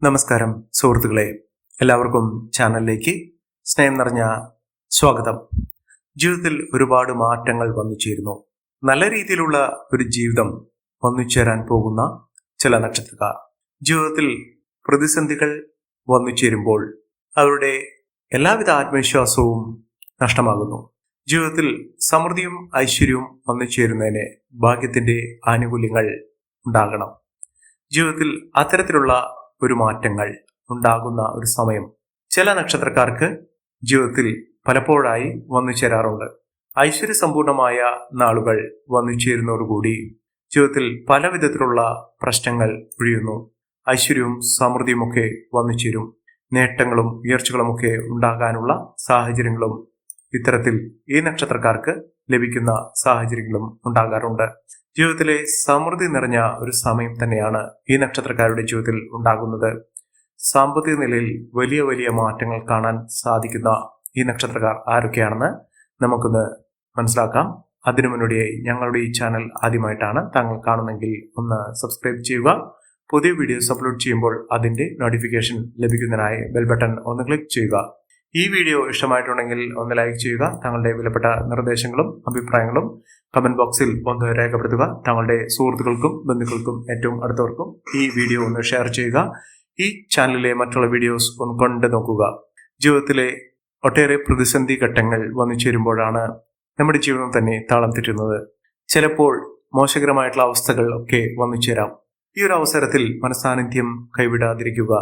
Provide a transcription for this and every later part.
നമസ്കാരം സുഹൃത്തുക്കളെ, എല്ലാവർക്കും ചാനലിലേക്ക് സ്നേഹം നിറഞ്ഞ സ്വാഗതം. ജീവിതത്തിൽ ഒരുപാട് മാറ്റങ്ങൾ വന്നു ചേരുന്നു. നല്ല രീതിയിലുള്ള ഒരു ജീവിതം വന്നു ചേരാൻ പോകുന്ന ചില നക്ഷത്രക്കാർ ജീവിതത്തിൽ പ്രതിസന്ധികൾ വന്നു ചേരുമ്പോൾ അവരുടെ എല്ലാവിധ ആത്മവിശ്വാസവും നഷ്ടമാകുന്നു. ജീവിതത്തിൽ സമൃദ്ധിയും ഐശ്വര്യവും വന്നു ചേരുന്നതിന് ഭാഗ്യത്തിന്റെ ആനുകൂല്യങ്ങൾ ഉണ്ടാകണം. ജീവിതത്തിൽ അത്തരത്തിലുള്ള ഒരു മാറ്റങ്ങൾ ഉണ്ടാകുന്ന ഒരു സമയം ചില നക്ഷത്രക്കാർക്ക് ജീവിതത്തിൽ പലപ്പോഴായി വന്നു ചേരാറുണ്ട്. ഐശ്വര്യസമ്പൂർണമായ നാളുകൾ വന്നു ചേരുന്നതോടുകൂടി ജീവിതത്തിൽ പല വിധത്തിലുള്ള പ്രശ്നങ്ങൾ ഒഴിയുന്നു. ഐശ്വര്യവും സമൃദ്ധിയുമൊക്കെ വന്നു ചേരും. നേട്ടങ്ങളും ഉയർച്ചകളുമൊക്കെ ഉണ്ടാകാനുള്ള സാഹചര്യങ്ങളും ഇത്തരത്തിൽ ഈ നക്ഷത്രക്കാർക്ക് ലഭിക്കുന്ന സാഹചര്യങ്ങളും ഉണ്ടാകാറുണ്ട്. ജീവിതത്തിലെ സമൃദ്ധി നിറഞ്ഞ ഒരു സമയം തന്നെയാണ് ഈ നക്ഷത്രക്കാരുടെ ജീവിതത്തിൽ ഉണ്ടാകുന്നത്. സാമ്പത്തിക നിലയിൽ വലിയ വലിയ മാറ്റങ്ങൾ കാണാൻ സാധിക്കുന്ന ഈ നക്ഷത്രക്കാർ ആരൊക്കെയാണെന്ന് നമുക്കൊന്ന് മനസ്സിലാക്കാം. അതിനു മുന്നോടിയായി ഞങ്ങളുടെ ഈ ചാനൽ ആദ്യമായിട്ടാണ് താങ്കൾ കാണുന്നെങ്കിൽ ഒന്ന് സബ്സ്ക്രൈബ് ചെയ്യുക. പുതിയ വീഡിയോസ് അപ്ലോഡ് ചെയ്യുമ്പോൾ അതിന്റെ നോട്ടിഫിക്കേഷൻ ലഭിക്കുന്നതിനായി ബെൽ ബട്ടൺ ഒന്ന് ക്ലിക്ക് ചെയ്യുക. ഈ വീഡിയോ ഇഷ്ടമായിട്ടുണ്ടെങ്കിൽ ഒന്ന് ലൈക്ക് ചെയ്യുക. താങ്കളുടെ വിലപ്പെട്ട നിർദ്ദേശങ്ങളും അഭിപ്രായങ്ങളും കമന്റ് ബോക്സിൽ ഒന്ന് രേഖപ്പെടുത്തുക. താങ്കളുടെ സുഹൃത്തുക്കൾക്കും ബന്ധുക്കൾക്കും ഏറ്റവും അടുത്തവർക്കും ഈ വീഡിയോ ഒന്ന് ഷെയർ ചെയ്യുക. ഈ ചാനലിലെ മറ്റുള്ള വീഡിയോസ് ഒന്ന് കണ്ടു നോക്കുക. ജീവിതത്തിലെ ഒട്ടേറെ പ്രതിസന്ധി ഘട്ടങ്ങൾ വന്നു ചേരുമ്പോഴാണ് നമ്മുടെ ജീവിതം തന്നെ താളം തെറ്റുന്നത്. ചിലപ്പോൾ മോശകരമായിട്ടുള്ള അവസ്ഥകൾ ഒക്കെ വന്നു ചേരാം. ഈ ഒരു അവസരത്തിൽ മനസാന്നിധ്യം കൈവിടാതിരിക്കുക.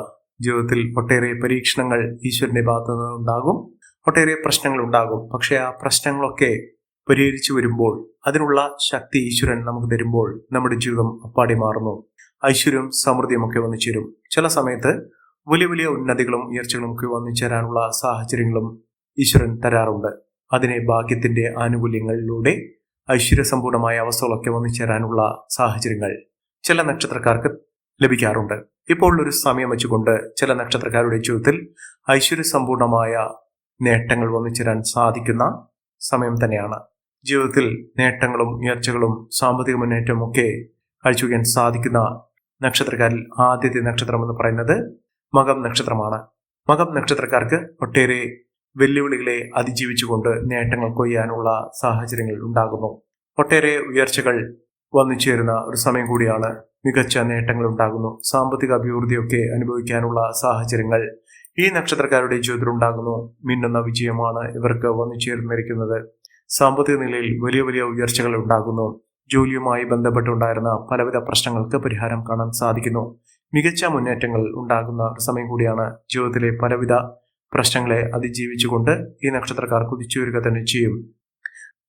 ജീവിതത്തിൽ ഒട്ടേറെ പരീക്ഷണങ്ങൾ ഈശ്വരന്റെ ഭാഗത്തു നിന്ന് ഉണ്ടാകും. ഒട്ടേറെ പ്രശ്നങ്ങൾ ഉണ്ടാകും. പക്ഷെ ആ പ്രശ്നങ്ങളൊക്കെ പരിഹരിച്ചു വരുമ്പോൾ അതിനുള്ള ശക്തി ഈശ്വരൻ നമുക്ക് തരുമ്പോൾ നമ്മുടെ ജീവിതം അപ്പാടി മാറുന്നു. ഐശ്വര്യവും സമൃദ്ധിയും ഒക്കെ വന്നു ചേരും. ചില സമയത്ത് വലിയ വലിയ ഉന്നതികളും ഉയർച്ചകളും ഒക്കെ വന്നു ചേരാനുള്ള സാഹചര്യങ്ങളും ഈശ്വരൻ തരാറുണ്ട്. അതിനെ ഭാഗ്യത്തിന്റെ ആനുകൂല്യങ്ങളിലൂടെ ഐശ്വര്യസമ്പൂർണമായ അവസ്ഥകളൊക്കെ വന്നു ചേരാനുള്ള സാഹചര്യങ്ങൾ ചില നക്ഷത്രക്കാർക്ക് ലഭിക്കാറുണ്ട്. ഇപ്പോൾ ഒരു സമയം വെച്ചുകൊണ്ട് ചില നക്ഷത്രക്കാരുടെ ജീവിതത്തിൽ ഐശ്വര്യസമ്പൂർണമായ നേട്ടങ്ങൾ വന്നു ചേരാൻ സാധിക്കുന്ന സമയം തന്നെയാണ്. ജീവിതത്തിൽ നേട്ടങ്ങളും ഉയർച്ചകളും സാമ്പത്തിക മുന്നേറ്റവും ഒക്കെ കാഴ്ചവെക്കാൻ സാധിക്കുന്ന നക്ഷത്രക്കാരിൽ ആദ്യത്തെ നക്ഷത്രം എന്ന് പറയുന്നത് മകം നക്ഷത്രമാണ്. മകം നക്ഷത്രക്കാർക്ക് ഒട്ടേറെ വെല്ലുവിളികളെ അതിജീവിച്ചുകൊണ്ട് നേട്ടങ്ങൾ കൊയ്യാനുള്ള സാഹചര്യങ്ങൾ ഉണ്ടാകുന്നു. ഒട്ടേറെ ഉയർച്ചകൾ വന്നു ചേരുന്ന ഒരു സമയം കൂടിയാണ്. മികച്ച നേട്ടങ്ങൾ ഉണ്ടാകുന്നു. സാമ്പത്തിക അഭിവൃദ്ധിയൊക്കെ അനുഭവിക്കാനുള്ള സാഹചര്യങ്ങൾ ഈ നക്ഷത്രക്കാരുടെ ജീവിതത്തിൽ ഉണ്ടാകുന്നു. മിന്നുന്ന വിജയമാണ് ഇവർക്ക് വന്നു ചേർന്നിരിക്കുന്നത്. സാമ്പത്തിക നിലയിൽ വലിയ വലിയ ഉയർച്ചകൾ ഉണ്ടാകുന്നു. ജോലിയുമായി ബന്ധപ്പെട്ടുണ്ടായിരുന്ന പലവിധ പ്രശ്നങ്ങൾക്ക് പരിഹാരം കാണാൻ സാധിക്കുന്നു. മികച്ച മുന്നേറ്റങ്ങൾ ഉണ്ടാകുന്ന ഒരു സമയം കൂടിയാണ്. ജീവിതത്തിലെ പലവിധ പ്രശ്നങ്ങളെ അതിജീവിച്ചുകൊണ്ട് ഈ നക്ഷത്രക്കാർ കുതിച്ചുയരുക തന്നെ ചെയ്യും.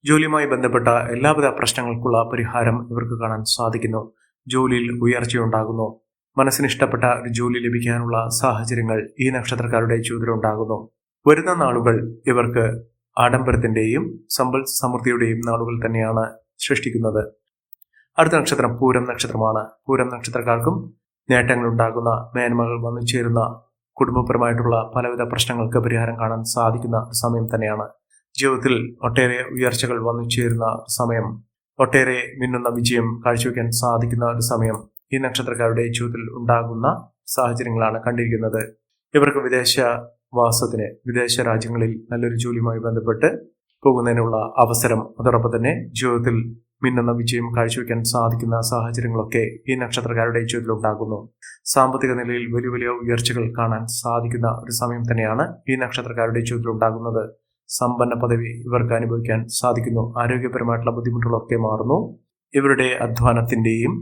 ജോലിയുമായി ബന്ധപ്പെട്ട എല്ലാവിധ പ്രശ്നങ്ങൾക്കുള്ള പരിഹാരം ഇവർക്ക് കാണാൻ സാധിക്കുന്നു. ജോലിയിൽ ഉയർച്ചയുണ്ടാകുന്നു. മനസ്സിന് ഇഷ്ടപ്പെട്ട ഒരു ജോലി ലഭിക്കാനുള്ള സാഹചര്യങ്ങൾ ഈ നക്ഷത്രക്കാരുടെ ജീവിതത്തിൽ ഉണ്ടാകുന്നു. വരുന്ന നാളുകൾ ഇവർക്ക് ആഡംബരത്തിന്റെയും സമ്പൽ സമൃദ്ധിയുടെയും നാളുകൾ തന്നെയാണ് സൃഷ്ടിക്കുന്നത്. അടുത്ത നക്ഷത്രം പൂരം നക്ഷത്രമാണ്. പൂരം നക്ഷത്രക്കാർക്കും നേട്ടങ്ങൾ ഉണ്ടാകുന്ന, മേന്മകൾ വന്നു ചേരുന്ന, കുടുംബപരമായിട്ടുള്ള പലവിധ പ്രശ്നങ്ങൾക്ക് പരിഹാരം കാണാൻ സാധിക്കുന്ന സമയം തന്നെയാണ്. ജീവിതത്തിൽ ഒട്ടേറെ ഉയർച്ചകൾ വന്നു ചേരുന്ന സമയം, ഒട്ടേറെ മിന്നുന്ന വിജയം കാഴ്ചവെക്കാൻ സാധിക്കുന്ന ഒരു സമയം ഈ നക്ഷത്രക്കാരുടെ ജീവിതത്തിൽ ഉണ്ടാകുന്ന സാഹചര്യങ്ങളാണ് കണ്ടിരിക്കുന്നത്. ഇവർക്ക് വിദേശവാസത്തിന്, വിദേശ രാജ്യങ്ങളിൽ നല്ലൊരു ജോലിയുമായി ബന്ധപ്പെട്ട് പോകുന്നതിനുള്ള അവസരം, അതോടൊപ്പം തന്നെ ജീവിതത്തിൽ മിന്നുന്ന വിജയം കാഴ്ചവെക്കാൻ സാധിക്കുന്ന സാഹചര്യങ്ങളൊക്കെ ഈ നക്ഷത്രക്കാരുടെ ജീവിതത്തിൽ ഉണ്ടാകുന്നു. സാമ്പത്തിക നിലയിൽ വലിയ വലിയ ഉയർച്ചകൾ കാണാൻ സാധിക്കുന്ന ഒരു സമയം തന്നെയാണ് ഈ നക്ഷത്രക്കാരുടെ ജീവിതത്തിൽ ഉണ്ടാകുന്നത്. സമ്പന്ന പദവി ഇവർക്ക് അനുഭവിക്കാൻ സാധിക്കുന്നു. ആരോഗ്യപരമായിട്ടുള്ള ബുദ്ധിമുട്ടുകളൊക്കെ മാറുന്നു. ഇവരുടെ അധ്വാനത്തിന്റെയും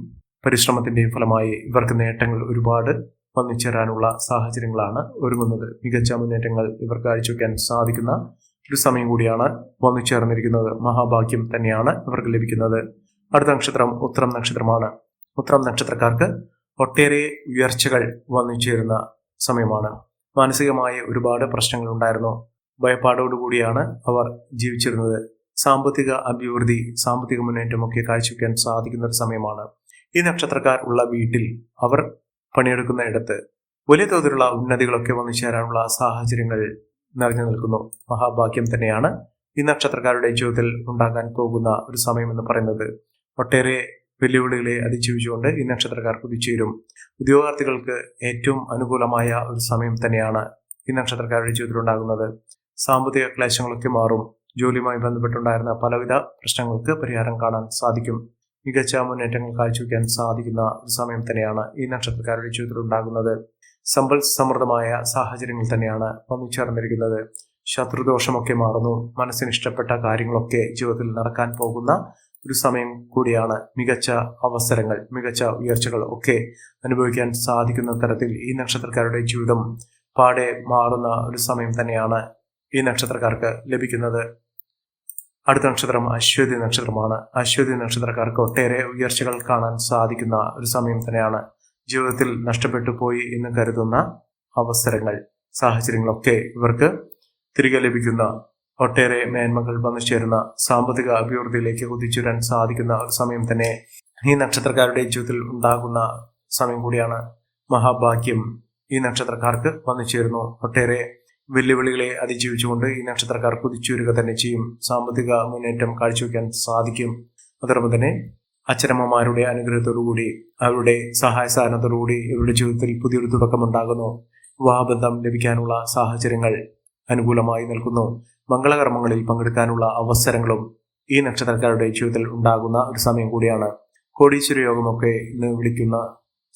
പരിശ്രമത്തിന്റെയും ഫലമായി ഇവർക്ക് നേട്ടങ്ങൾ ഒരുപാട് വന്നു ചേരാനുള്ള സാഹചര്യങ്ങളാണ് ഒരുങ്ങുന്നത്. മികച്ച മുന്നേറ്റങ്ങൾ ഇവർക്ക് കാഴ്ചവെക്കാൻ സാധിക്കുന്ന ഒരു സമയം കൂടിയാണ് വന്നു ചേർന്നിരിക്കുന്നത്. മഹാഭാഗ്യം തന്നെയാണ് ഇവർക്ക് ലഭിക്കുന്നത്. അടുത്ത നക്ഷത്രം ഉത്രം നക്ഷത്രമാണ്. ഉത്രം നക്ഷത്രക്കാർക്ക് ഒട്ടേറെ ഉയർച്ചകൾ വന്നു ചേരുന്ന സമയമാണ്. മാനസികമായ ഒരുപാട് പ്രശ്നങ്ങൾ ഉണ്ടായിരുന്നു. ഭയപ്പാടോടുകൂടിയാണ് അവർ ജീവിച്ചിരുന്നത്. സാമ്പത്തിക അഭിവൃദ്ധി, സാമ്പത്തിക മുന്നേറ്റമൊക്കെ കാഴ്ചവെക്കാൻ സാധിക്കുന്ന ഒരു സമയമാണ്. ഈ നക്ഷത്രക്കാർ ഉള്ള വീട്ടിൽ, അവർ പണിയെടുക്കുന്ന ഇടത്ത് വലിയ തോതിലുള്ള ഉന്നതികളൊക്കെ വന്നു ചേരാനുള്ള സാഹചര്യങ്ങൾ നിറഞ്ഞു നിൽക്കുന്നു. മഹാഭാഗ്യം തന്നെയാണ് ഈ നക്ഷത്രക്കാരുടെ ജീവിതത്തിൽ ഉണ്ടാകാൻ പോകുന്ന ഒരു സമയം എന്ന് പറയുന്നത്. ഒട്ടേറെ വെല്ലുവിളികളെ അതിജീവിച്ചുകൊണ്ട് ഈ നക്ഷത്രക്കാർ കുതിച്ചുയരും. ഉദ്യോഗാർത്ഥികൾക്ക് ഏറ്റവും അനുകൂലമായ ഒരു സമയം തന്നെയാണ് ഈ നക്ഷത്രക്കാരുടെ ജീവിതത്തിലുണ്ടാകുന്നത്. സാമ്പത്തിക ക്ലേശങ്ങളൊക്കെ മാറും. ജോലിയുമായി ബന്ധപ്പെട്ടുണ്ടായിരുന്ന പലവിധ പ്രശ്നങ്ങൾക്ക് പരിഹാരം കാണാൻ സാധിക്കും. മികച്ച മുന്നേറ്റങ്ങൾ കാഴ്ചവെക്കാൻ സാധിക്കുന്ന ഒരു സമയം തന്നെയാണ് ഈ നക്ഷത്രക്കാരുടെ ജീവിതത്തിൽ ഉണ്ടാകുന്നത്. സമ്പൽ സമൃദ്ധമായ സാഹചര്യങ്ങൾ തന്നെയാണ് വന്നു ചേർന്നിരിക്കുന്നത്. ശത്രുദോഷമൊക്കെ മാറുന്നു. മനസ്സിന് ഇഷ്ടപ്പെട്ട കാര്യങ്ങളൊക്കെ ജീവിതത്തിൽ നടക്കാൻ പോകുന്ന ഒരു സമയം കൂടിയാണ്. മികച്ച അവസരങ്ങൾ, മികച്ച ഉയർച്ചകൾ ഒക്കെ അനുഭവിക്കാൻ സാധിക്കുന്ന തരത്തിൽ ഈ നക്ഷത്രക്കാരുടെ ജീവിതം പാടെ മാറുന്ന ഒരു സമയം തന്നെയാണ് ഈ നക്ഷത്രക്കാർക്ക് ലഭിക്കുന്നത്. അടുത്ത നക്ഷത്രം അശ്വതി നക്ഷത്രമാണ്. അശ്വതി നക്ഷത്രക്കാർക്ക് ഒട്ടേറെ ഉയർച്ചകൾ കാണാൻ സാധിക്കുന്ന ഒരു സമയം തന്നെയാണ്. ജീവിതത്തിൽ നഷ്ടപ്പെട്ടു പോയി എന്ന് കരുതുന്ന അവസരങ്ങൾ, സാഹചര്യങ്ങളൊക്കെ ഇവർക്ക് തിരികെ ലഭിക്കുന്ന, ഒട്ടേറെ മേന്മകൾ വന്നു ചേരുന്ന, സാമ്പത്തിക അഭിവൃദ്ധിയിലേക്ക് കുതിച്ചുവരാൻ സാധിക്കുന്ന ഒരു സമയം തന്നെ ഈ നക്ഷത്രക്കാരുടെ ജീവിതത്തിൽ ഉണ്ടാകുന്ന സമയം കൂടിയാണ്. മഹാഭാഗ്യം ഈ നക്ഷത്രക്കാർക്ക് വന്നു ചേരുന്നു. ഒട്ടേറെ വെല്ലുവിളികളെ അതിജീവിച്ചുകൊണ്ട് ഈ നക്ഷത്രക്കാർ കുതിച്ചുവരിക തന്നെ ചെയ്യും. സാമ്പത്തിക മുന്നേറ്റം കാഴ്ചവെക്കാൻ സാധിക്കും. അതോടൊപ്പം തന്നെ അച്ഛനമ്മമാരുടെ അനുഗ്രഹത്തോടുകൂടി, അവരുടെ സഹായ സഹകരണത്തോടുകൂടി ഇവരുടെ ജീവിതത്തിൽ പുതിയൊരു തുടക്കമുണ്ടാകുന്നു. വിവാഹബന്ധം ലഭിക്കാനുള്ള സാഹചര്യങ്ങൾ അനുകൂലമായി നിൽക്കുന്നു. മംഗളകർമ്മങ്ങളിൽ പങ്കെടുക്കാനുള്ള അവസരങ്ങളും ഈ നക്ഷത്രക്കാരുടെ ജീവിതത്തിൽ ഉണ്ടാകുന്ന ഒരു സമയം കൂടിയാണ്. കോടീശ്വര യോഗമൊക്കെ ഇന്ന് വിളിക്കുന്ന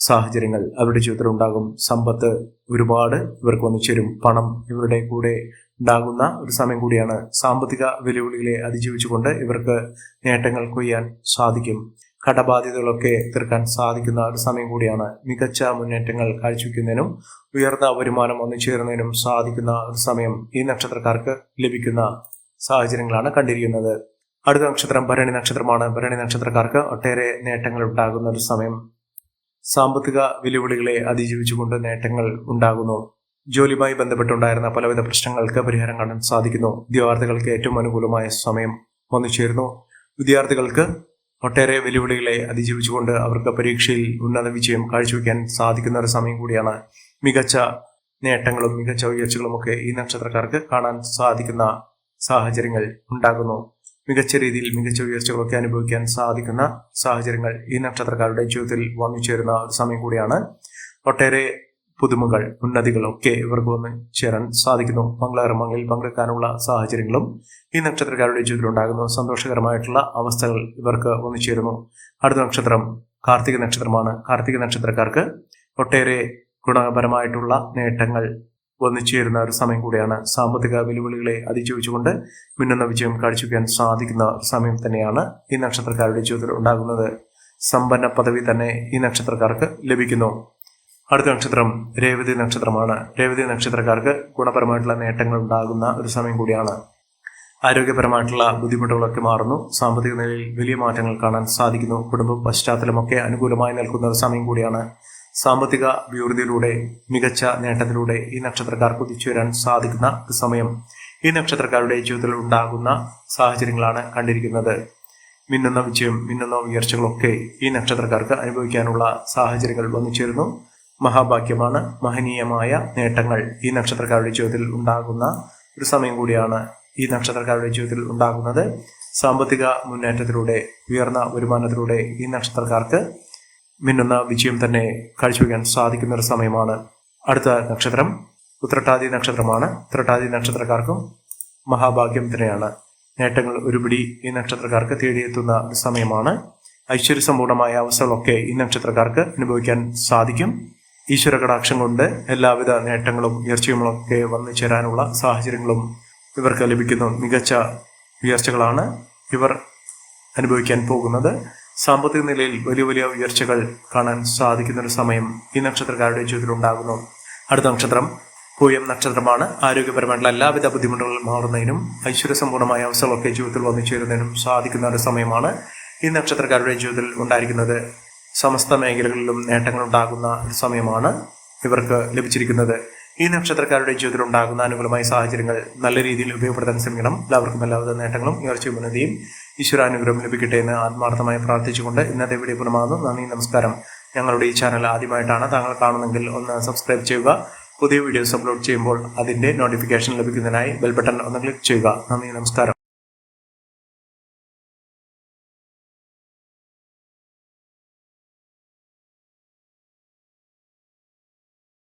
സാഹചര്യങ്ങൾ അവരുടെ ജീവിതത്തിൽ ഉണ്ടാകും. സമ്പത്ത് ഒരുപാട് ഇവർക്ക് വന്നു ചേരും. പണം ഇവരുടെ കൂടെ ഉണ്ടാകുന്ന ഒരു സമയം കൂടിയാണ്. സാമ്പത്തിക വെല്ലുവിളികളെ അതിജീവിച്ചുകൊണ്ട് ഇവർക്ക് നേട്ടങ്ങൾ കൊയ്യാൻ സാധിക്കും. കടബാധ്യതകളൊക്കെ തീർക്കാൻ സാധിക്കുന്ന ഒരു സമയം കൂടിയാണ്. മികച്ച മുന്നേറ്റങ്ങൾ കാഴ്ചവെക്കുന്നതിനും ഉയർന്ന വരുമാനം വന്നു ചേരുന്നതിനും സാധിക്കുന്ന ഒരു സമയം ഈ നക്ഷത്രക്കാർക്ക് ലഭിക്കുന്ന സാഹചര്യങ്ങളാണ് കണ്ടിരിക്കുന്നത്. അടുത്ത നക്ഷത്രം ഭരണി നക്ഷത്രമാണ്. ഭരണി നക്ഷത്രക്കാർക്ക് ഒട്ടേറെ നേട്ടങ്ങൾ ഉണ്ടാകുന്ന ഒരു സമയം. സാമ്പത്തിക വെല്ലുവിളികളെ അതിജീവിച്ചുകൊണ്ട് നേട്ടങ്ങൾ ഉണ്ടാകുന്നു. ജോലിയുമായി ബന്ധപ്പെട്ടുണ്ടായിരുന്ന പലവിധ പ്രശ്നങ്ങൾക്ക് പരിഹാരം കാണാൻ സാധിക്കുന്നു. ഉദ്യോഗാർത്ഥികൾക്ക് ഏറ്റവും അനുകൂലമായ സമയം വന്നു ചേരുന്നു. വിദ്യാർത്ഥികൾക്ക് ഒട്ടേറെ വെല്ലുവിളികളെ അതിജീവിച്ചുകൊണ്ട് അവർക്ക് പരീക്ഷയിൽ ഉന്നത വിജയം കാഴ്ചവെക്കാൻ സാധിക്കുന്ന ഒരു സമയം കൂടിയാണ്. മികച്ച നേട്ടങ്ങളും മികച്ച ഉയർച്ചകളും ഒക്കെ ഈ നക്ഷത്രക്കാർക്ക് കാണാൻ സാധിക്കുന്ന സാഹചര്യങ്ങൾ ഉണ്ടാകുന്നു. മികച്ച രീതിയിൽ മികച്ച ഉയർച്ചകളൊക്കെ അനുഭവിക്കാൻ സാധിക്കുന്ന സാഹചര്യങ്ങൾ ഈ നക്ഷത്രക്കാരുടെ ജീവിതത്തിൽ വന്നു ചേരുന്ന ഒരു സമയം കൂടിയാണ്. ഒട്ടേറെ പുതുമകൾ, ഉന്നതികൾ ഒക്കെ ഇവർക്ക് വന്ന് ചേരാൻ സാധിക്കുന്നു. മംഗളകർമ്മങ്ങളിൽ പങ്കെടുക്കാനുള്ള സാഹചര്യങ്ങളും ഈ നക്ഷത്രക്കാരുടെ ജീവിതത്തിൽ ഉണ്ടാകുന്നു. സന്തോഷകരമായിട്ടുള്ള അവസ്ഥകൾ ഇവർക്ക് വന്നു ചേരുന്നു. അടുത്ത നക്ഷത്രം കാർത്തിക നക്ഷത്രമാണ്. കാർത്തിക നക്ഷത്രക്കാർക്ക് ഒട്ടേറെ ഗുണപരമായിട്ടുള്ള നേട്ടങ്ങൾ വന്നു ചേരുന്ന ഒരു സമയം കൂടിയാണ്. സാമ്പത്തിക വെല്ലുവിളികളെ അതിജീവിച്ചുകൊണ്ട് മിന്നുന്ന വിജയം കാഴ്ചവെക്കാൻ സാധിക്കുന്ന ഒരു സമയം തന്നെയാണ് ഈ നക്ഷത്രക്കാരുടെ ജീവിതത്തിൽ ഉണ്ടാകുന്നത്. സമ്പന്ന പദവി തന്നെ ഈ നക്ഷത്രക്കാർക്ക് ലഭിക്കുന്നു. അടുത്ത നക്ഷത്രം രേവതി നക്ഷത്രമാണ്. രേവതി നക്ഷത്രക്കാർക്ക് ഗുണപരമായിട്ടുള്ള നേട്ടങ്ങൾ ഉണ്ടാകുന്ന ഒരു സമയം കൂടിയാണ്. ആരോഗ്യപരമായിട്ടുള്ള ബുദ്ധിമുട്ടുകളൊക്കെ മാറുന്നു. സാമ്പത്തിക നിലയിൽ വലിയ മാറ്റങ്ങൾ കാണാൻ സാധിക്കുന്നു. കുടുംബ പശ്ചാത്തലമൊക്കെ അനുകൂലമായി നിൽക്കുന്ന ഒരു സമയം കൂടിയാണ്. സാമ്പത്തിക അഭിവൃദ്ധിയിലൂടെ മികച്ച നേട്ടത്തിലൂടെ ഈ നക്ഷത്രക്കാർ കുതിച്ചുവരാൻ സാധിക്കുന്ന ഒരു സമയം ഈ നക്ഷത്രക്കാരുടെ ജീവിതത്തിൽ ഉണ്ടാകുന്ന സാഹചര്യങ്ങളാണ് കണ്ടിരിക്കുന്നത്. മിന്നുന്ന വിജയം, മിന്നുന്ന ഉയർച്ചകളൊക്കെ ഈ നക്ഷത്രക്കാർക്ക് അനുഭവിക്കാനുള്ള സാഹചര്യങ്ങൾ വന്നു ചേരുന്നു. മഹാഭാഗ്യമാണ്. മഹനീയമായ നേട്ടങ്ങൾ ഈ നക്ഷത്രക്കാരുടെ ജീവിതത്തിൽ ഉണ്ടാകുന്ന ഒരു സമയം കൂടിയാണ് ഈ നക്ഷത്രക്കാരുടെ ജീവിതത്തിൽ ഉണ്ടാകുന്നത്. സാമ്പത്തിക മുന്നേറ്റത്തിലൂടെ, ഉയർന്ന വരുമാനത്തിലൂടെ ഈ നക്ഷത്രക്കാർക്ക് മിന്നുന്ന വിജയം തന്നെ കാഴ്ചവെക്കാൻ സാധിക്കുന്ന ഒരു സമയമാണ്. അടുത്ത നക്ഷത്രം ഉത്രട്ടാതി നക്ഷത്രമാണ്. ഉത്രട്ടാതി നക്ഷത്രക്കാർക്കും മഹാഭാഗ്യം തന്നെയാണ്. നേട്ടങ്ങൾ ഒരുപിടി ഈ നക്ഷത്രക്കാർക്ക് തേടിയെത്തുന്ന ഒരു സമയമാണ്. ഐശ്വര്യസമ്പൂർണമായ അവസ്ഥകളൊക്കെ ഈ നക്ഷത്രക്കാർക്ക് അനുഭവിക്കാൻ സാധിക്കും. ഈശ്വര കടാക്ഷം കൊണ്ട് എല്ലാവിധ നേട്ടങ്ങളും ഉയർച്ചയുമൊക്കെ വന്നു ചേരാനുള്ള സാഹചര്യങ്ങളും ഇവർക്ക് ലഭിക്കുന്നു. മികച്ച ഉയർച്ചകളാണ് ഇവർ അനുഭവിക്കാൻ പോകുന്നത്. സാമ്പത്തിക നിലയിൽ വലിയ വലിയ ഉയർച്ചകൾ കാണാൻ സാധിക്കുന്ന ഒരു സമയം ഈ നക്ഷത്രക്കാരുടെ ജീവിതത്തിൽ ഉണ്ടാകുന്നു. അടുത്ത നക്ഷത്രം പൂയം നക്ഷത്രമാണ്. ആരോഗ്യപരമായിട്ടുള്ള എല്ലാവിധ ബുദ്ധിമുട്ടുകളും മാറുന്നതിനും ഐശ്വര്യസമ്പൂർണമായ അവസ്ഥകളൊക്കെ ജീവിതത്തിൽ വന്നു ചേരുന്നതിനും സാധിക്കുന്ന ഒരു സമയമാണ് ഈ നക്ഷത്രക്കാരുടെ ജീവിതത്തിൽ ഉണ്ടായിരിക്കുന്നത്. സമസ്ത മേഖലകളിലും നേട്ടങ്ങൾ ഉണ്ടാകുന്ന ഒരു സമയമാണ് ഇവർക്ക് ലഭിച്ചിരിക്കുന്നത്. ഈ നക്ഷത്രക്കാരുടെ ജീവിതത്തിൽ ഉണ്ടാകുന്ന അനുകൂലമായ സാഹചര്യങ്ങൾ നല്ല രീതിയിൽ ഉപയോഗപ്പെടുത്താൻ ശ്രമിക്കണം. എല്ലാവർക്കും എല്ലാവിധ നേട്ടങ്ങളും ഉയർച്ചയും ഉന്നതിയും ഈശ്വരാനുഗ്രഹം ലഭിക്കട്ടെ എന്ന് ആത്മാർത്ഥമായി പ്രാർത്ഥിച്ചുകൊണ്ട് ഇന്നത്തെ വീഡിയോ പൂർണ്ണമാകുന്നു. നന്ദി, നമസ്കാരം. ഞങ്ങളുടെ ഈ ചാനൽ ആദ്യമായിട്ടാണ് താങ്കൾ കാണുന്നെങ്കിൽ ഒന്ന് സബ്സ്ക്രൈബ് ചെയ്യുക. പുതിയ വീഡിയോസ് അപ്ലോഡ് ചെയ്യുമ്പോൾ അതിന്റെ നോട്ടിഫിക്കേഷൻ ലഭിക്കുന്നതിനായി ബെൽ ബട്ടൺ ഒന്ന് ക്ലിക്ക് ചെയ്യുക. നന്ദി, നമസ്കാരം.